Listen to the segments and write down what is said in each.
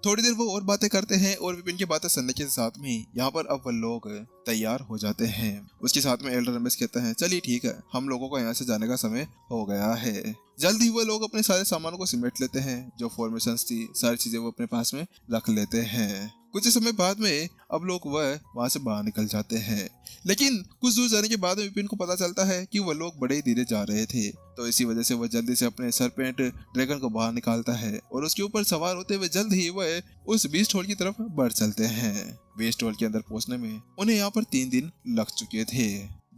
थोड़ी देर वो और बातें करते हैं और विपिन की बातें सुनने के साथ में यहाँ पर अब वो लोग तैयार हो जाते हैं। उसके साथ में एल्डर रमेश कहते हैं चलिए ठीक है, हम लोगों को यहाँ से जाने का समय हो गया है। जल्द ही वो लोग अपने सारे सामानों को सिमेट लेते हैं, जो फॉर्मेशंस थी सारी चीजें वो अपने पास में रख लेते हैं। कुछ समय बाद में अब लोग वह वहां से बाहर निकल जाते हैं, लेकिन कुछ दूर जाने के बाद विपिन को पता चलता है कि वो लोग बड़े धीरे जा रहे थे। तो इसी वजह से वह जल्दी से अपने सरपेंट ड्रैगन को बाहर निकालता है और उसके ऊपर सवार होते हुए जल्द ही वह उस बीस्ट हॉल की तरफ बढ़ चलते हैं। बीस्ट हॉल के अंदर पहुंचने में उन्हें यहाँ पर 3 दिन लग चुके थे।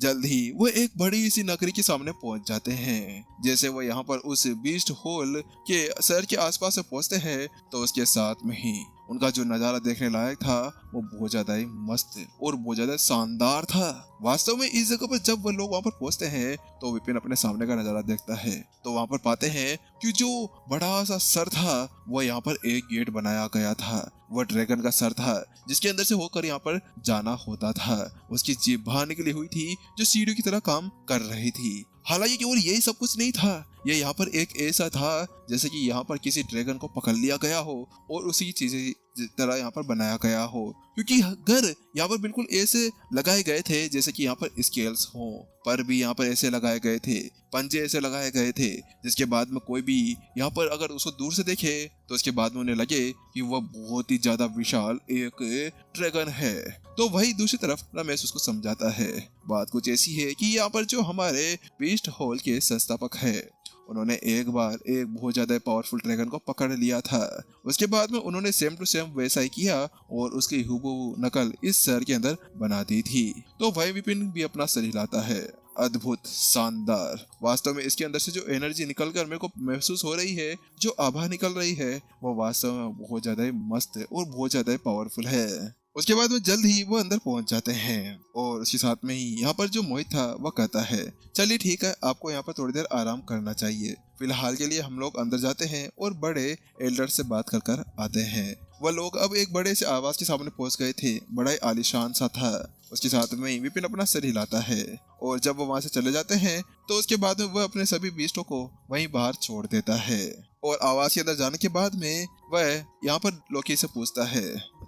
जल्द ही वो एक बड़ी सी नगरी के सामने पहुंच जाते हैं। जैसे वो यहाँ पर उस बीस्ट हॉल के शहर के आसपास से पहुंचते हैं तो उसके साथ में ही उनका जो नजारा देखने लायक था वो बहुत ज्यादा ही मस्त और बहुत ज्यादा शानदार था। वास्तव में इस जगह पर जब वो लोग वहां पर पहुंचते हैं तो विपिन अपने सामने का नजारा देखता है तो वहां पर पाते हैं कि जो बड़ा सा सर था वो यहाँ पर एक गेट बनाया गया था। वह ड्रैगन का सर था जिसके अंदर से होकर यहाँ पर जाना होता था। उसकी जीभ बाहर निकली हुई थी जो सीढ़ी की तरह काम कर रही थी। हालांकि केवल यही सब कुछ नहीं था, यह यहाँ पर एक ऐसा था जैसे कि यहाँ पर किसी ड्रैगन को पकड़ लिया गया हो और उसी चीजें तरह यहाँ पर बनाया गया हो, क्योंकि घर यहाँ पर बिल्कुल ऐसे लगाए गए थे जैसे कि यहाँ पर स्केल्स हो, पर भी यहाँ पर ऐसे लगाए गए थे, पंजे ऐसे लगाए गए थे जिसके बाद में कोई भी यहाँ पर अगर उसको दूर से देखे तो उसके बाद में उन्हें लगे कि वह बहुत ही ज्यादा विशाल एक ड्रैगन है। तो वही दूसरी तरफ रमेश उसको समझाता है। बात कुछ ऐसी है कि यहाँ पर जो हमारे बीस्ट हॉल के संस्थापक है उन्होंने एक बार एक बहुत ज्यादा पावरफुल ड्रैगन को पकड़ लिया था। उसके बाद में उन्होंने सेम टू सेम वैसा ही किया और उसकी हुबहू नकल इस शहर के अंदर बना दी थी। तो वही विपिन भी अपना सर हिलाता है। अद्भुत, शानदार। वास्तव में इसके अंदर से जो एनर्जी निकलकर मेरे को महसूस हो रही है, जो आभा निकल रही है, वो वास्तव में बहुत ज्यादा ही मस्त और बहुत ज्यादा ही पावरफुल है। उसके बाद में जल्द ही वो अंदर पहुंच जाते हैं और उसके साथ में ही यहाँ पर जो मोहित था वह कहता है चलिए ठीक है, आपको यहाँ पर थोड़ी देर आराम करना चाहिए। फिलहाल के लिए हम लोग अंदर जाते हैं और बड़े एल्डर से बात कर आते हैं। वह लोग अब एक बड़े से आवास के सामने पहुंच गए थे, बड़ा ही आलीशान सा था। उसके साथ में विपिन अपना सर हिलाता है और जब वो वहां से चले जाते हैं तो उसके बाद में वह अपने सभी बीस्टों को वहीं बाहर छोड़ देता है और आवास के अंदर जाने के बाद में वह यहाँ पर लोकी से पूछता है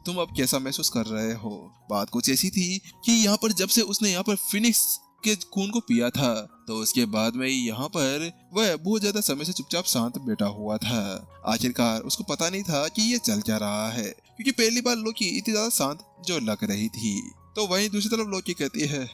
तुम अब कैसा महसूस कर रहे हो। बात कुछ ऐसी थी कि यहाँ पर जब से उसने यहाँ पर फिनिक्स के खून को पिया था तो उसके बाद में यहाँ पर वह बहुत ज्यादा समय से चुपचाप शांत बैठा हुआ था। आखिरकार उसको पता नहीं था कि ये चल क्या रहा है, क्योंकि पहली बार लोकी इतनी ज्यादा शांत जो लग रही थी। तो वहीं दूसरी तरफ लोकी कहती है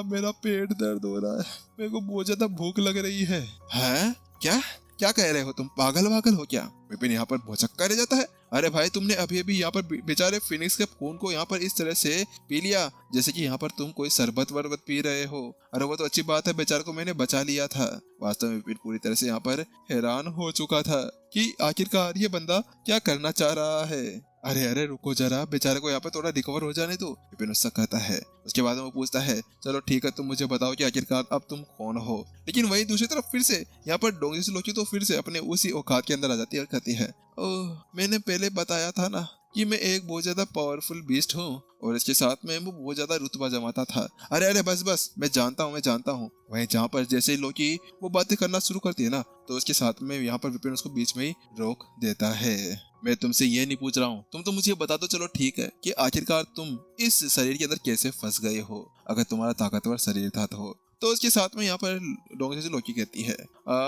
मेरा पेट दर्द हो रहा है, मेरे को बहुत ज्यादा भूख लग रही है। हैं? क्या क्या कह रहे हो तुम, पागल वागल हो क्या? विपिन यहाँ पर भौचक्का रह जाता है। अरे भाई, तुमने अभी अभी यहाँ पर बेचारे फिनिक्स के खून को यहाँ पर इस तरह से पी लिया जैसे कि यहाँ पर तुम कोई शरबत वरबत पी रहे हो। अरे वो तो अच्छी बात है, बेचारे को मैंने बचा लिया था। वास्तव में विपिन पूरी तरह से यहाँ पर हैरान हो चुका था कि आखिरकार ये बंदा क्या करना चाह रहा है। अरे अरे रुको जरा, बेचारे को यहाँ पर थोड़ा रिकवर हो जाने दो, विपिन उससे कहता है। उसके बाद वो पूछता है चलो ठीक है, तुम मुझे बताओ कि आखिरकार अब तुम कौन हो। लेकिन वही दूसरी तरफ फिर से यहाँ पर डोंगी से लोकी तो फिर से अपने उसी औकात के अंदर आ जाती है और कहती है ओह, मैंने पहले बताया था ना कि मैं एक बहुत ज्यादा पावरफुल बीस्ट हूँ और इसके साथ में वो बहुत ज्यादा रुतबा जमाता था। अरे अरे बस बस, मैं जानता हूँ। वहीं जहाँ पर जैसे ही लोकी वो बातें करना शुरू करती है ना तो उसके साथ में यहाँ पर विपिन उसको बीच में ही रोक देता है। मैं तुमसे ये नहीं पूछ रहा हूँ, तुम तो मुझे बता दो चलो ठीक है कि आखिरकार तुम इस शरीर के अंदर कैसे फंस गए हो, अगर तुम्हारा ताकतवर शरीर था तो उसके साथ में यहाँ पर डोंगी से लोकी कहती है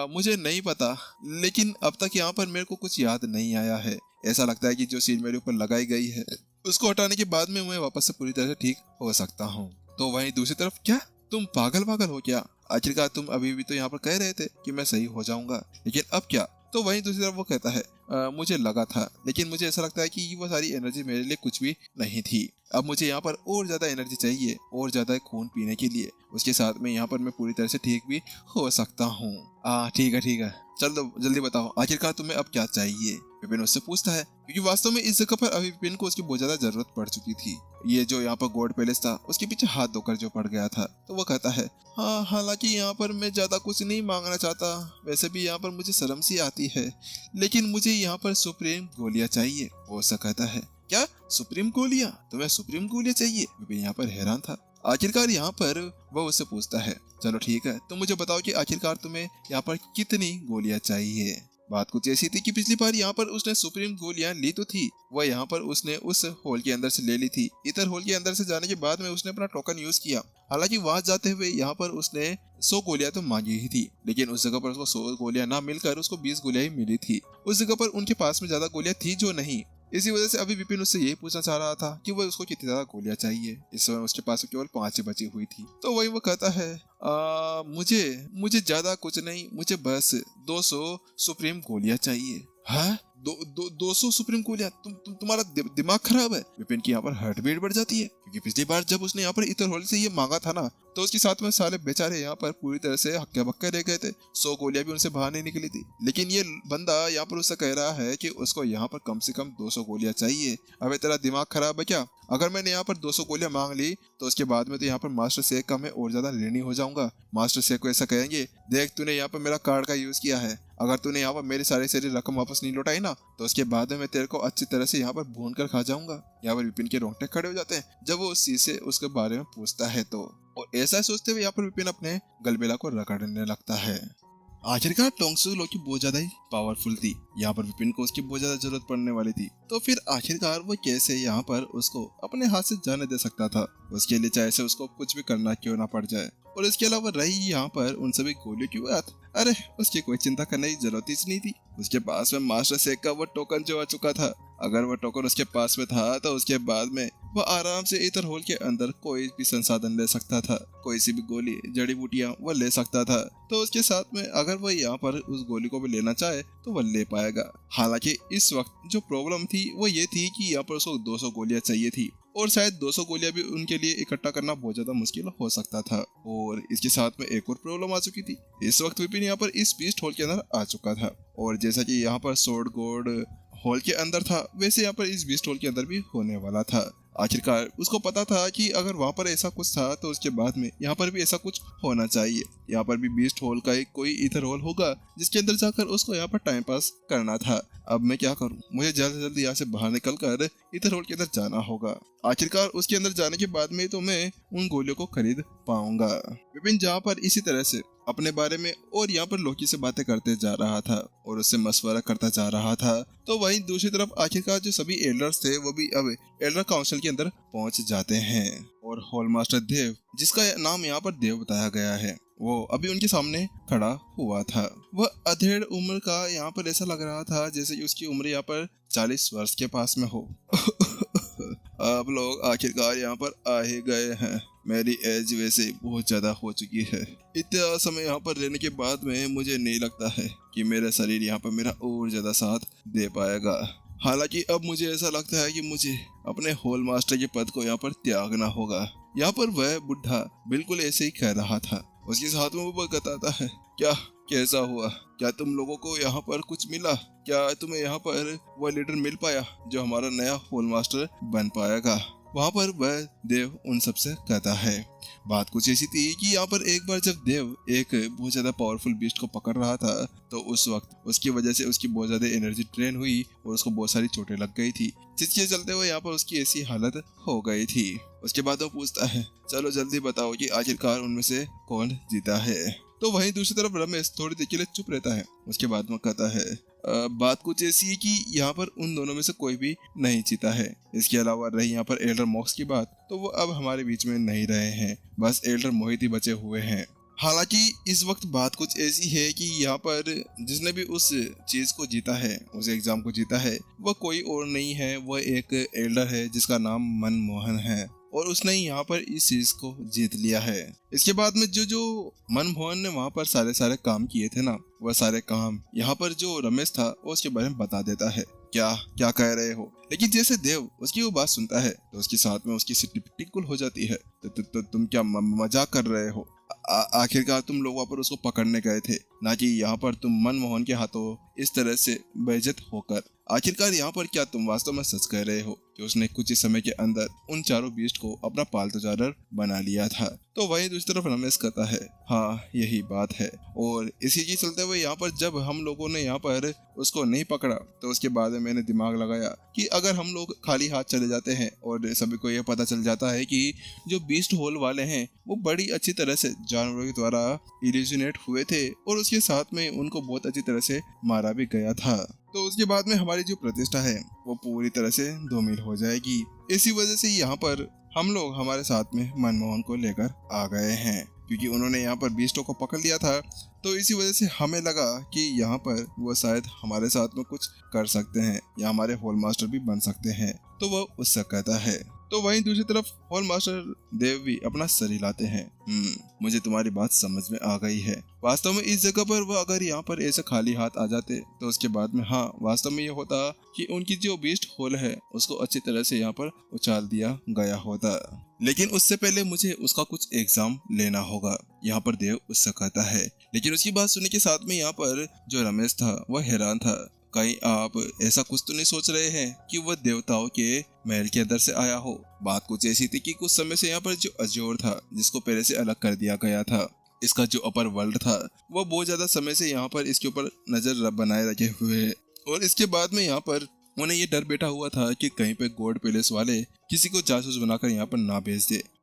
मुझे नहीं पता, लेकिन अब तक यहाँ पर मेरे को कुछ याद नहीं आया है। ऐसा लगता है कि जो सील मेरे ऊपर लगाई गई है उसको हटाने के बाद में मैं वापस से पूरी तरह से ठीक हो सकता हूँ। तो वहीं दूसरी तरफ क्या तुम पागल वागल हो क्या? आखिरकार तुम अभी भी तो यहाँ पर कह रहे थे कि मैं सही हो जाऊंगा, लेकिन अब क्या? तो वहीं दूसरी तरफ वो कहता है मुझे लगा था, लेकिन मुझे ऐसा लगता है कि वो सारी एनर्जी मेरे लिए कुछ भी नहीं थी। अब मुझे यहाँ पर और ज्यादा एनर्जी चाहिए, और ज्यादा खून पीने के लिए। उसके साथ में यहाँ पर मैं पूरी तरह से ठीक भी हो सकता हूँ। ठीक है, चलो जल्दी बताओ आखिरकार तुम्हें अब क्या चाहिए? विपिन उससे पूछता है, क्योंकि वास्तव में इस जगह पर अभी विपिन को उसकी बहुत ज्यादा जरूरत पड़ चुकी थी। ये जो यहाँ पर गॉड पैलेस था उसके पीछे हाथ धोकर जो पड़ गया था। तो वो कहता है हाँ, हालांकि यहाँ पर मैं ज्यादा कुछ नहीं मांगना चाहता, वैसे भी यहाँ पर मुझे शर्म सी आती है, लेकिन मुझे यहाँ पर सुप्रीम गोलियां चाहिए। वो ऐसा कहता है क्या सुप्रीम गोलियां? तुम्हें सुप्रीम गोलियां चाहिए? विपिन यहाँ पर हैरान था। आखिरकार यहाँ पर वो उससे पूछता है चलो ठीक है, तुम मुझे बताओ कि आखिरकार तुम्हें यहाँ पर कितनी गोलियां चाहिए। बात कुछ ऐसी थी कि पिछली बार यहाँ पर उसने सुप्रीम गोलियां ली तो थी, वह यहाँ पर उसने उस होल के अंदर से ले ली थी। इतर होल के अंदर से जाने के बाद में उसने अपना टोकन यूज किया। हालांकि वहां जाते हुए यहाँ पर उसने 100 गोलियां तो मांगी ही थी, लेकिन उस जगह पर उसको 100 गोलियां ना मिलकर उसको 20 गोलियां ही मिली थी। उस जगह पर उनके पास में ज्यादा गोलियां थी जो नहीं। इसी वजह से अभी विपिन उससे यही पूछना चाह रहा था कि वह उसको कितनी ज्यादा गोलियां चाहिए। इस समय उसके पास केवल 5 ही बची हुई थी। तो वही वो कहता है, मुझे ज्यादा कुछ नहीं, मुझे बस 200 सुप्रीम गोलियां चाहिए। हाँ, 200 सुप्रीम गोलियां? तुम्हारा दिमाग खराब है? विपिन की यहाँ पर हार्ट बीट बढ़ जाती है, क्योंकि पिछली बार जब उसने यहाँ पर इतर होल से ये मांगा था ना, तो उसके साथ में सारे बेचारे यहाँ पर पूरी तरह से हक्के बक्के रह गए थे। 100 गोलियां भी उनसे बाहर नहीं निकली थी। लेकिन ये बंदा यहाँ पर उससे कह रहा है कि उसको यहाँ पर कम से कम 200 गोलियां चाहिए। अबे तेरा दिमाग खराब है क्या? अगर मैंने यहाँ पर 200 गोलियां मांग ली तो उसके बाद में तो यहाँ पर मास्टर शेख का मैं और ज्यादा ऋणी हो जाऊंगा। मास्टर शेख को ऐसा कहेंगे, देख तूने यहाँ पर मेरा कार्ड का यूज किया है, अगर तूने यहाँ पर मेरी सारी रकम वापस नहीं लौटाई ना, तो उसके बाद में मैं तेरे को अच्छी तरह से यहाँ पर भून कर खा जाऊंगा। यहाँ पर विपिन के रोंगटे खड़े हो जाते हैं जब वो उस चीज से उसके बारे में पूछता है तो। और ऐसा सोचते हुए यहाँ पर विपिन अपने गलबेला को रगड़ने लगता है। आखिरकार टोंगसू लोकी बहुत ज्यादा ही पावरफुल थी। यहाँ पर विपिन को उसकी बहुत ज्यादा जरूरत पड़ने वाली थी। तो फिर आखिरकार वो कैसे यहाँ पर उसको अपने हाथ से जाने दे सकता था? उसके लिए चाहे से उसको कुछ भी करना क्यों ना पड़ जाए। और इसके अलावा रही यहाँ पर उन सभी गोलियों की बात, अरे उसकी कोई चिंता करने की जरूरत ही नहीं थी। उसके पास में मास्टर शेख का वो टोकन जो आ चुका था। अगर वो टोकन उसके पास में था तो उसके बाद में वो आराम से इतर होल के अंदर कोई भी संसाधन ले सकता था, कोई सी भी गोली, जड़ी बूटियां वो ले सकता था। तो उसके साथ में अगर वो यहाँ पर उस गोली को भी लेना चाहे तो वो ले पाएगा। हालांकि इस वक्त जो प्रॉब्लम थी वो ये थी कि यहाँ पर उसको 200 गोलियां चाहिए थी, और शायद 200 गोलियां भी उनके लिए इकट्ठा करना बहुत ज्यादा मुश्किल हो सकता था। और इसके साथ में एक और प्रॉब्लम आ चुकी थी। इस वक्त विपिन यहाँ पर इस बीस्ट होल के अंदर आ चुका था, और जैसा कि यहाँ पर सोर्ड गोड हॉल के अंदर था, वैसे यहाँ पर इस बीस्ट हॉल के अंदर भी होने वाला था। आखिरकार उसको पता था कि अगर वहाँ पर ऐसा कुछ था तो उसके बाद में यहाँ पर भी ऐसा कुछ होना चाहिए। यहाँ पर भी बीस्ट हॉल का एक कोई ईथर हॉल होगा जिसके अंदर जाकर उसको यहाँ पर टाइम पास करना था। अब मैं क्या करूँ? मुझे जल्द से जल्द यहाँ से बाहर निकल कर ईथर हॉल के अंदर जाना होगा। आखिरकार उसके अंदर जाने के बाद में तो मैं उन गोलियों को खरीद पाऊंगा। विपिन जहाँ पर इसी तरह से अपने बारे में और यहाँ पर लोकी से बातें करते जा रहा था और उससे मशवरा करता जा रहा था, तो वहीं दूसरी तरफ आखिरकार जो सभी एल्डर्स थे वो भी अब एल्डर काउंसिल के अंदर पहुंच जाते हैं। और हॉल मास्टर देव, जिसका नाम यहाँ पर देव बताया गया है, वो अभी उनके सामने खड़ा हुआ था। वह अधेड़ उम्र का यहाँ पर ऐसा लग रहा था जैसे कि उसकी उम्र यहाँ पर 40 वर्ष के पास में हो। आप लोग आखिरकार यहाँ पर आ ही गए हैं। मेरी एज वैसे बहुत ज्यादा हो चुकी है। इतना समय यहाँ पर रहने के बाद में मुझे नहीं लगता है कि मेरा शरीर यहाँ पर मेरा और ज्यादा साथ दे पाएगा। हालांकि अब मुझे ऐसा लगता है कि मुझे अपने हॉल मास्टर के पद को यहाँ पर त्यागना होगा। यहाँ पर वह बुढ़ा बिल्कुल ऐसे ही कह रहा था। उसके साथ में वो बताता है, क्या कैसा हुआ? क्या तुम लोगों को यहाँ पर कुछ मिला? क्या तुम्हें यहाँ पर वह लीडर मिल पाया जो हमारा नया हॉल मास्टर बन पाएगा? वहाँ पर वह देव उन सबसे कहता है। बात कुछ ऐसी थी कि यहाँ पर एक बार जब देव एक बहुत ज्यादा पावरफुल बीस्ट को पकड़ रहा था, तो उस वक्त उसकी वजह से उसकी बहुत ज्यादा एनर्जी ड्रेन हुई और उसको बहुत सारी चोटें लग गई थी, जिसके चलते हुए यहाँ पर उसकी ऐसी हालत हो गई थी। उसके बाद वो पूछता है, चलो जल्दी बताओ कि आखिरकार उनमें से कौन जीता है। तो वहीं दूसरी तरफ रमेश थोड़ी देर के लिए चुप रहता है। उसके बाद वो कहता है, बात कुछ ऐसी है कि यहाँ पर उन दोनों में से कोई भी नहीं जीता है। इसके अलावा रही यहाँ पर एल्डर मॉक्स की बात, तो वो अब हमारे बीच में नहीं रहे हैं, बस एल्डर मोहित ही बचे हुए हैं। हालांकि इस वक्त बात कुछ ऐसी है कि यहाँ पर जिसने भी उस चीज को जीता है, उस एग्जाम को जीता है, वह कोई और नहीं है, वह एक एल्डर है जिसका नाम मनमोहन है, और उसने यहाँ पर इस चीज को जीत लिया है। इसके बाद में जो मनमोहन ने वहाँ पर सारे काम किए थे ना, वह सारे काम यहाँ पर जो रमेश था वो उसके बारे में बता देता है। क्या क्या कह रहे हो? लेकिन जैसे देव उसकी वो बात सुनता है तो उसके साथ में उसकी सिटी टिकुल हो जाती है। तो तुम क्या मजाक कर रहे हो? आखिरकार तुम लोग वहाँ पर उसको पकड़ने गए थे, ना कि यहाँ पर तुम मनमोहन के हाथों इस तरह से बेइज्जत होकर। आखिरकार यहाँ पर क्या तुम वास्तव में सच कह रहे हो कि उसने कुछ ही समय के अंदर उन चारों बीस्ट को अपना पालतू जानवर बना लिया था? तो वहीं दूसरी तरफ रमेश कहता है, हाँ यही बात है। और इसी के चलते हुए यहाँ पर जब हम लोगों ने यहाँ पर उसको नहीं पकड़ा, तो उसके बाद में मैंने दिमाग लगाया कि अगर हम लोग खाली हाथ चले जाते हैं और सभी को यह पता चल जाता है कि जो बीस्ट होल वाले हैं वो बड़ी अच्छी तरह से जानवरों के द्वारा इल्यूजनेट हुए थे और उसके साथ में उनको बहुत अच्छी तरह से मारा भी गया था। तो उसके बाद में हमारी जो प्रतिष्ठा है वो पूरी तरह से धूमिल हो जाएगी। इसी वजह से यहाँ पर हम लोग हमारे साथ में मनमोहन को लेकर आ गए हैं, क्योंकि उन्होंने यहाँ पर बीस्टो को पकड़ लिया था। तो इसी वजह से हमें लगा कि यहाँ पर वो शायद हमारे साथ में कुछ कर सकते हैं या हमारे होल मास्टर भी बन सकते हैं। तो वो उससे कहता है। तो वहीं दूसरी तरफ होल मास्टर देव भी अपना सर हिलाते हैं। मुझे तुम्हारी बात समझ में आ गई है। वास्तव में इस जगह पर वो अगर यहाँ पर ऐसे खाली हाथ आ जाते तो उसके बाद में हाँ वास्तव में ये होता कि उनकी जो बीस्ट होल है उसको अच्छी तरह से यहाँ पर उछाल दिया गया होता। लेकिन उससे पहले मुझे उसका कुछ एग्जाम लेना होगा, यहाँ पर देव उससे कहता है। लेकिन उसकी बात सुनने के साथ में यहाँ पर जो रमेश था वह हैरान था। कहीं आप ऐसा कुछ तो नहीं सोच रहे हैं कि वह देवताओं के महल के अंदर से आया हो? बात कुछ ऐसी थी कि कुछ समय से यहाँ पर जो अजोर था जिसको पहले से अलग कर दिया गया था, इसका जो अपर वर्ल्ड था वो बहुत ज्यादा समय से यहाँ पर इसके ऊपर नजर बनाए रखे हुए है। और इसके बाद में यहाँ पर उन्हें ये डर बैठा हुआ था कि कहीं पे गॉड पैलेस वाले किसी को जासूस बनाकर यहाँ पर ना भेज दे।